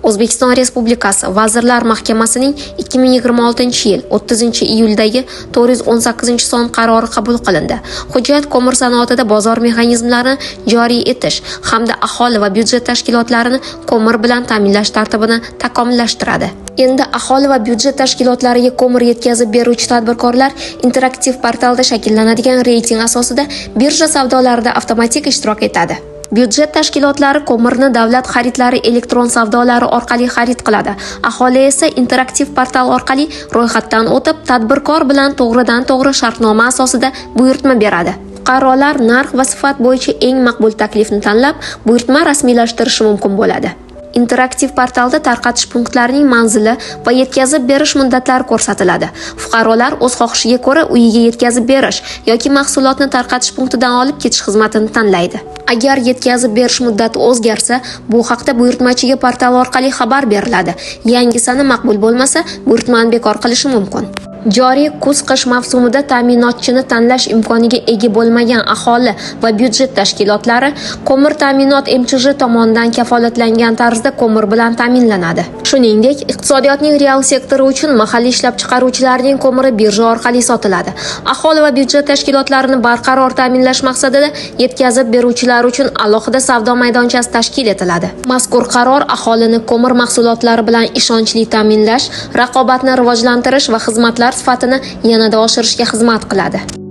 O'zbekiston Respublikasi Vazirlar Mahkamasining 2026-yil 30-iyuldagi 418-son qarori qabul qilindi. Hujjat ko'mir sanoatida bozor mexanizmlarini joriy etish hamda aholi va byudjet tashkilotlarini ko'mir bilan ta'minlash tartibini takomillashtiradi. Endi aholi va byudjet tashkilotlariga ko'mir yetkazib beruvchi tadbirkorlar interaktiv portalda shakllanadigan reyting asosida birja savdolarida avtomatik ishtirok etadi. Byudjet tashkilotlari ko'mirni davlat xaridlari elektron savdolari orqali xarid qiladi. Aholi esa interaktiv portal orqali ro'yxatdan o'tib, tadbirkor bilan to'g'ridan-to'g'ri shartnoma asosida buyurtma beradi. Fuqarolar narx va sifat bo'yicha eng maqbul taklifni tanlab, buyurtma rasmiylashtirishi mumkin bo'ladi. Interaktiv portalda tarqatish punktlarining manzili va yetkazib berish muddatlari ko'rsatiladi. Fuqarolar o'z xohishiga ko'ra uyiga yetkazib berish yoki mahsulotni tarqatish punktidan olib ketish xizmatini tanlaydi. Agar yetkazib berish muddati o'zgarsa, bu haqda buyurtmachiga portal orqali xabar beriladi. Yangi sana maqbul bo'lmasa, buyurtmani bekor qilishi mumkin. Joriy kuz-qish mavsumida ta'minotchini tanlash imkoniga ega bo'lmagan aholi va byudjet tashkilotlari ko'mir ta'minot MChJ tomonidan kafolatlangan tarzda ko'mir bilan ta'minlanadi. Shuningdek, iqtisodiyotning real sektori uchun mahalliy ishlab chiqaruvchilarning ko'miri birja orqali sotiladi. Aholi va byudjet tashkilotlarini barqaror ta'minlash maqsadida yetkazib beruvchilar uchun alohida savdo maydonchasi tashkil etiladi. Mazkur qaror aholini ko'mir mahsulotlari bilan ishonchli ta'minlash, raqobatni rivojlantirish va xizmatlar sifatini yanada oshirishga xizmat qiladi.